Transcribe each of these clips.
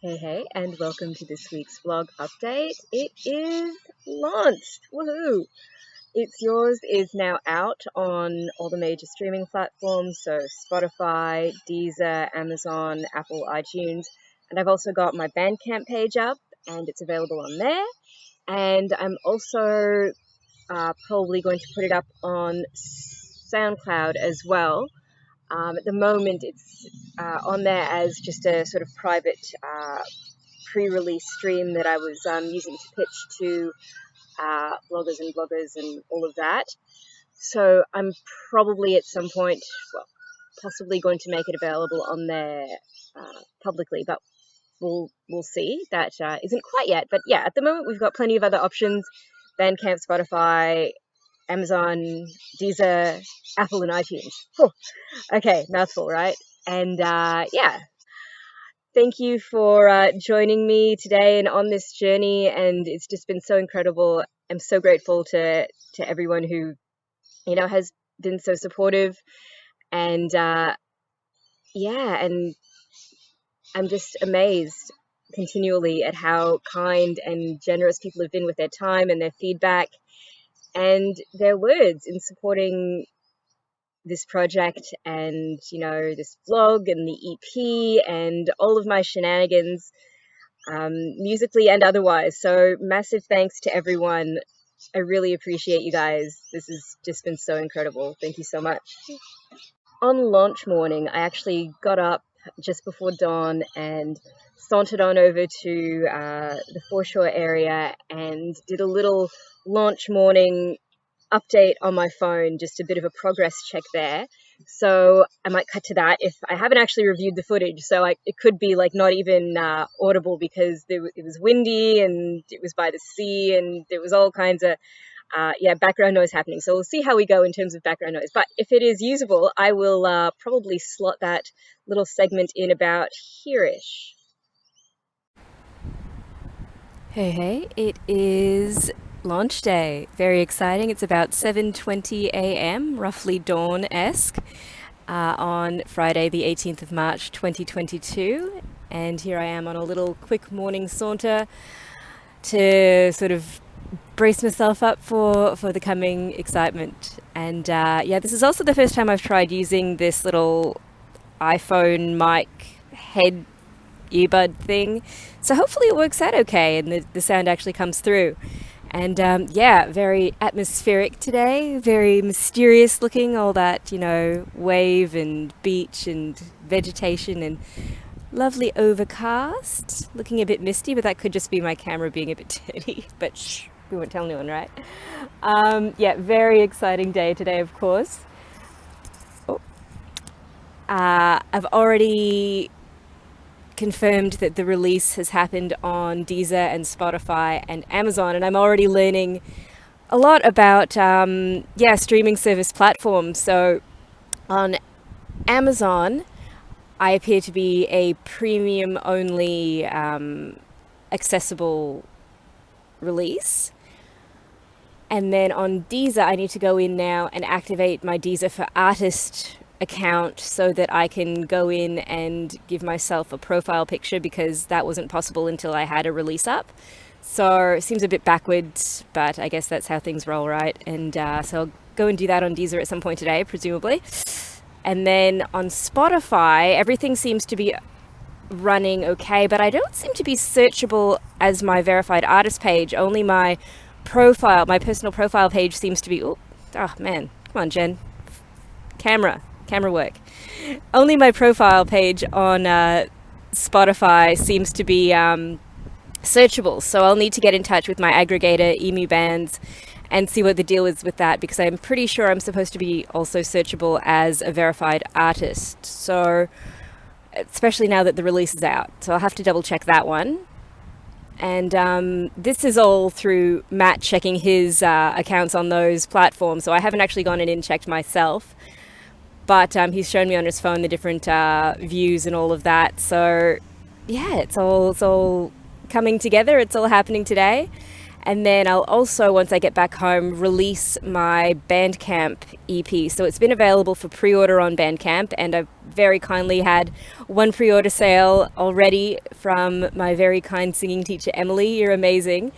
Hey, and welcome to this week's vlog update. It is launched! Woohoo! It's Yours is now out on all the major streaming platforms, so Spotify, Deezer, Amazon, Apple, iTunes, and I've also got my Bandcamp page up, and it's available on there. And I'm also probably going to put it up on SoundCloud as well. At the moment, it's on there as just a sort of private pre-release stream that I was using to pitch to bloggers and bloggers and all of that. So I'm probably at some point, possibly going to make it available on there publicly, but we'll see. That isn't quite yet, but yeah, at the moment we've got plenty of other options: Bandcamp, Spotify, Amazon, Deezer, Apple, and iTunes. Okay, mouthful, right? And yeah, thank you for joining me today and on this journey. And it's just been so incredible. I'm so grateful to everyone who, has been so supportive. And yeah, and I'm just amazed continually at how kind and generous people have been with their time and their feedback and their words in supporting this project and, this vlog and the EP and all of my shenanigans, musically and otherwise. So massive thanks to everyone. I really appreciate you guys. This has just been so incredible. Thank you so much. On launch morning, I actually got up just before dawn and sauntered on over to the foreshore area and did a little launch morning update on my phone, just a bit of a progress check there. So I might cut to that if I haven't actually reviewed the footage. So it could be like not even audible because it was windy and it was by the sea and there was all kinds of background noise happening. So we'll see how we go in terms of background noise. But if it is usable, I will probably slot that little segment in about here-ish. Hey, it is launch day. Very exciting. It's about 7:20 a.m., roughly dawn-esque, on Friday the 18th of March 2022. And here I am on a little quick morning saunter to sort of brace myself up for the coming excitement. And this is also the first time I've tried using this little iPhone mic head earbud thing. So hopefully it works out okay and the sound actually comes through. And very atmospheric today, very mysterious looking, all that, wave and beach and vegetation and lovely overcast, looking a bit misty, but that could just be my camera being a bit dirty, but shh, we won't tell anyone, right? Very exciting day today, of course. I've already confirmed that the release has happened on Deezer and Spotify and Amazon, and I'm already learning a lot about streaming service platforms. So on Amazon, I appear to be a premium only accessible release. And then on Deezer, I need to go in now and activate my Deezer for Artist account so that I can go in and give myself a profile picture, because that wasn't possible until I had a release up. So it seems a bit backwards, but I guess that's how things roll, right? And so I'll go and do that on Deezer at some point today, presumably. And then on Spotify, everything seems to be running okay, but I don't seem to be searchable as my verified artist page. Only my profile, my personal profile page seems to be, oh man, come on, Jen. Camera work. Only my profile page on Spotify seems to be searchable. So I'll need to get in touch with my aggregator, Emu Bands, and see what the deal is with that, because I'm pretty sure I'm supposed to be also searchable as a verified artist. So, especially now that the release is out. So I'll have to double check that one. And this is all through Matt checking his accounts on those platforms. So I haven't actually gone in and checked myself. But he's shown me on his phone the different views and all of that. So yeah, it's all coming together. It's all happening today. And then I'll also, once I get back home, release my Bandcamp EP. So it's been available for pre-order on Bandcamp, and I've very kindly had one pre-order sale already from my very kind singing teacher, Emily. You're amazing.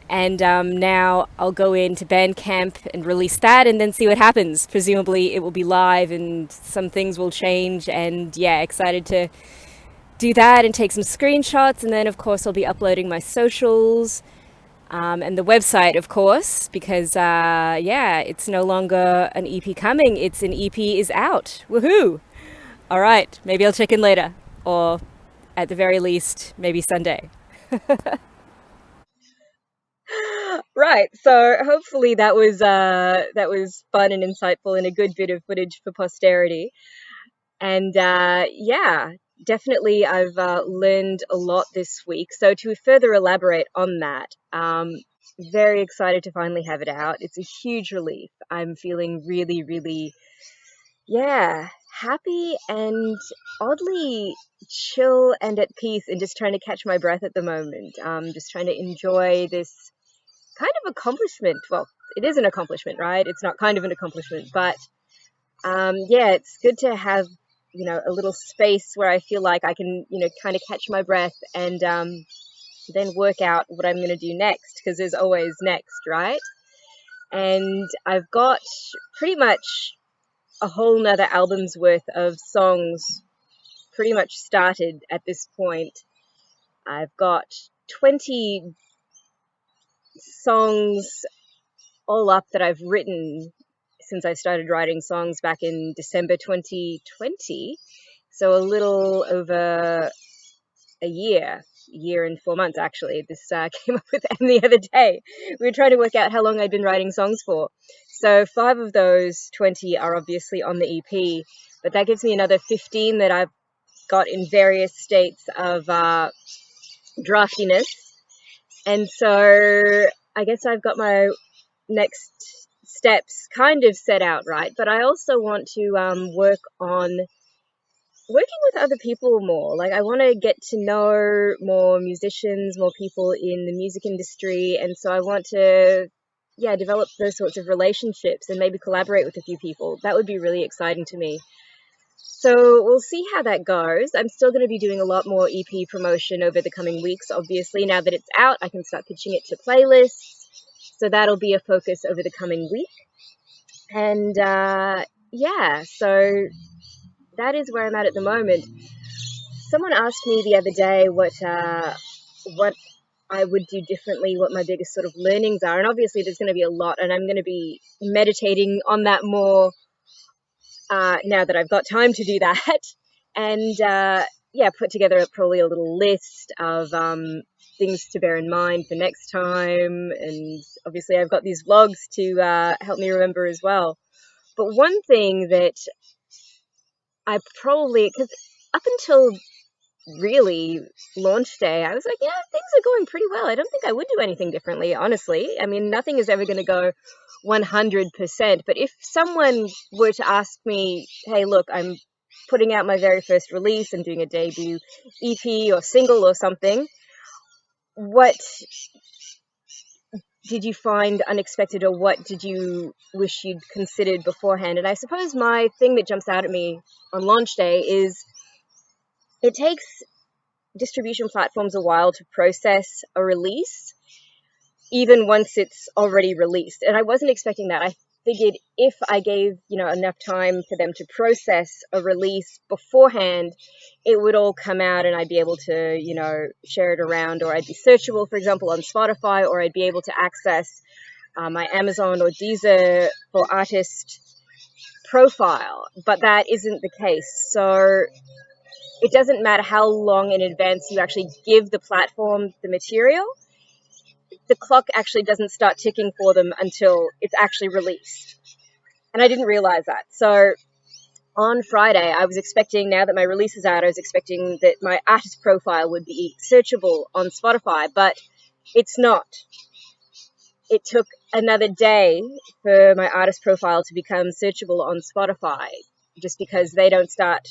And now I'll go into Bandcamp and release that and then see what happens. Presumably it will be live and some things will change. And yeah, excited to do that and take some screenshots. And then, of course, I'll be uploading my socials and the website, of course, because yeah, it's no longer an EP coming. It's an EP is out. Woohoo! All right, maybe I'll check in later, or at the very least, maybe Sunday. Right. So hopefully that was fun and insightful and a good bit of footage for posterity. And yeah, definitely I've learned a lot this week. So to further elaborate on that, very excited to finally have it out. It's a huge relief. I'm feeling really, really, yeah, happy and oddly chill and at peace and just trying to catch my breath at the moment. Just trying to enjoy this kind of accomplishment. Well, it is an accomplishment, right? It's not kind of an accomplishment, but yeah, it's good to have, a little space where I feel like I can, kind of catch my breath and then work out what I'm going to do next, because there's always next, right? And I've got pretty much a whole nother album's worth of songs pretty much started at this point. I've got 20 songs all up that I've written since I started writing songs back in December 2020. So a little over a year and 4 months, actually. This came up with Em the other day. We were trying to work out how long I'd been writing songs for. So 5 of those 20 are obviously on the EP, but that gives me another 15 that I've got in various states of draftiness. And so I guess I've got my next steps kind of set out, right? But I also want to work on working with other people more. Like, I want to get to know more musicians, more people in the music industry. And so I want to, yeah, develop those sorts of relationships and maybe collaborate with a few people. That would be really exciting to me. So we'll see how that goes. I'm still going to be doing a lot more EP promotion over the coming weeks. Obviously, now that it's out, I can start pitching it to playlists. So that'll be a focus over the coming week. And yeah, so that is where I'm at the moment. Someone asked me the other day what I would do differently, what my biggest sort of learnings are. And obviously there's going to be a lot, and I'm going to be meditating on that more now that I've got time to do that. And yeah, put together probably a little list of things to bear in mind for next time. And obviously I've got these vlogs to help me remember as well. But one thing that I probably, because up until really launch day, I was like, yeah, things are going pretty well. I don't think I would do anything differently, honestly. I mean, nothing is ever going to go 100%. But if someone were to ask me, hey, look, I'm putting out my very first release and doing a debut EP or single or something, what did you find unexpected, or what did you wish you'd considered beforehand? And I suppose my thing that jumps out at me on launch day is it takes distribution platforms a while to process a release, even once it's already released. And I wasn't expecting that. I figured if I gave, enough time for them to process a release beforehand, it would all come out and I'd be able to, share it around, or I'd be searchable, for example, on Spotify, or I'd be able to access my Amazon or Deezer for artist profile. But that isn't the case. So it doesn't matter how long in advance you actually give the platform the material. The clock actually doesn't start ticking for them until it's actually released. And I didn't realize that. So on Friday, I was expecting, now that my release is out, I was expecting that my artist profile would be searchable on Spotify, but it's not. It took another day for my artist profile to become searchable on Spotify, just because they don't start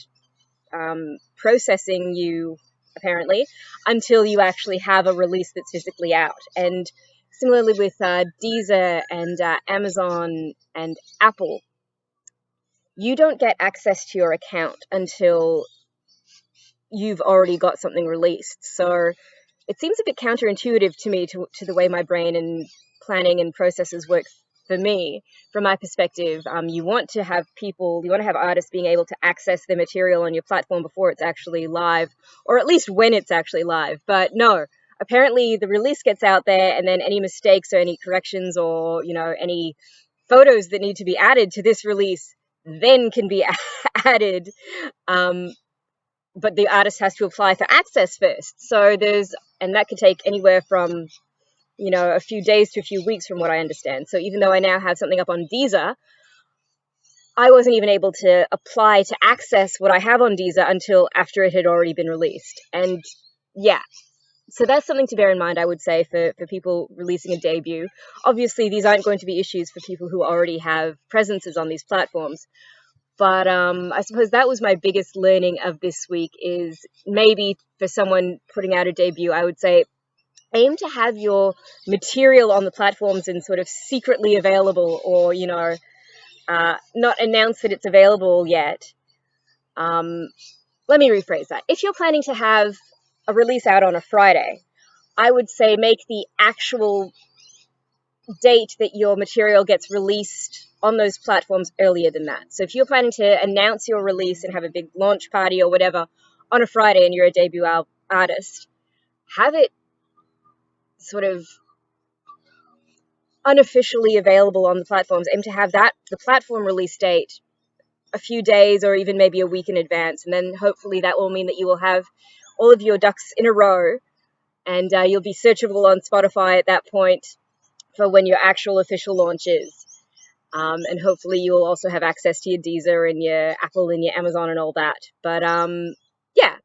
processing you, apparently, until you actually have a release that's physically out. And similarly with Deezer and Amazon and Apple, you don't get access to your account until you've already got something released. So it seems a bit counterintuitive to me, to the way my brain and planning and processes work for me. From my perspective, you want to have artists being able to access their material on your platform before it's actually live, or at least when it's actually live. But no, apparently the release gets out there, and then any mistakes or any corrections or, any photos that need to be added to this release then can be added. But the artist has to apply for access first. And that could take anywhere from, a few days to a few weeks from what I understand. So even though I now have something up on Deezer, I wasn't even able to apply to access what I have on Deezer until after it had already been released. And yeah, so that's something to bear in mind, I would say, for people releasing a debut. Obviously, these aren't going to be issues for people who already have presences on these platforms. But I suppose that was my biggest learning of this week, is maybe for someone putting out a debut, I would say aim to have your material on the platforms and sort of secretly available, or, not announce that it's available yet. Let me rephrase that. If you're planning to have a release out on a Friday, I would say make the actual date that your material gets released on those platforms earlier than that. So if you're planning to announce your release and have a big launch party or whatever on a Friday and you're a debut artist, have it sort of unofficially available on the platforms. Aim to have the platform release date a few days or even maybe a week in advance. And then hopefully that will mean that you will have all of your ducks in a row, and you'll be searchable on Spotify at that point for when your actual official launch is. And hopefully you will also have access to your Deezer and your Apple and your Amazon and all that. But yeah,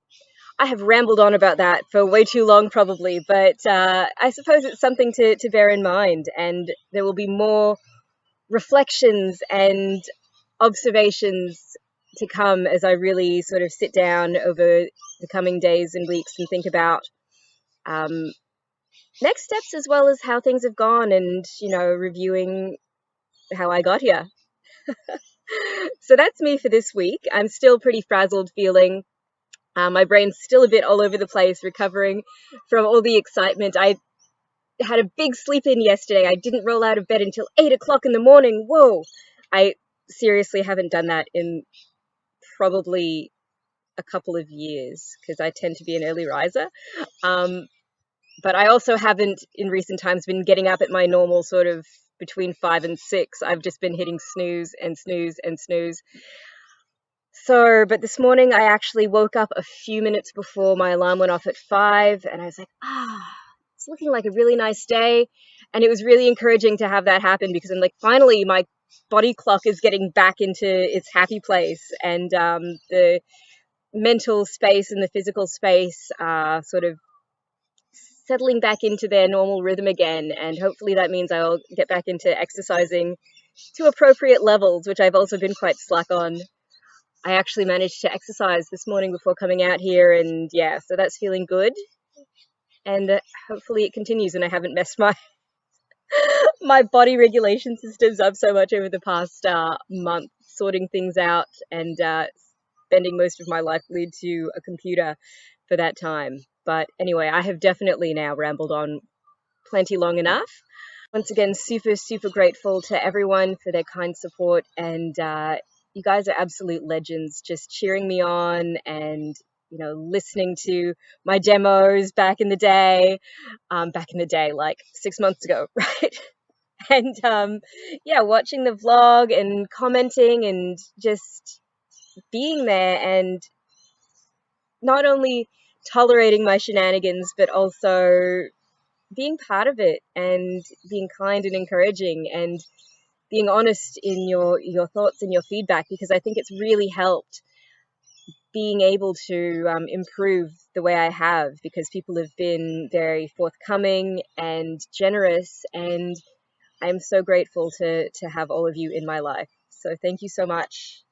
I have rambled on about that for way too long probably, but I suppose it's something to bear in mind, and there will be more reflections and observations to come as I really sort of sit down over the coming days and weeks and think about next steps, as well as how things have gone, and, reviewing how I got here. So that's me for this week. I'm still pretty frazzled feeling. My brain's still a bit all over the place, recovering from all the excitement. I had a big sleep in yesterday. I didn't roll out of bed until 8 o'clock in the morning. Whoa! I seriously haven't done that in probably a couple of years, because I tend to be an early riser. But I also haven't in recent times been getting up at my normal sort of between 5 and 6. I've just been hitting snooze and snooze and snooze. So, but this morning I actually woke up a few minutes before my alarm went off at 5, and I was like, it's looking like a really nice day. And it was really encouraging to have that happen, because I'm like, finally my body clock is getting back into its happy place, and the mental space and the physical space are sort of settling back into their normal rhythm again. And hopefully that means I'll get back into exercising to appropriate levels, which I've also been quite slack on. I actually managed to exercise this morning before coming out here, and yeah, so that's feeling good. And hopefully it continues, and I haven't messed my my body regulation systems up so much over the past month, sorting things out and spending most of my life glued to a computer for that time. But anyway, I have definitely now rambled on plenty long enough. Once again, super, super grateful to everyone for their kind support, and you guys are absolute legends, just cheering me on and, listening to my demos back in the day, like 6 months ago, right? And yeah, watching the vlog and commenting and just being there, and not only tolerating my shenanigans, but also being part of it and being kind and encouraging and being honest in your thoughts and your feedback, because I think it's really helped being able to improve the way I have, because people have been very forthcoming and generous, and I'm so grateful to have all of you in my life. So thank you so much.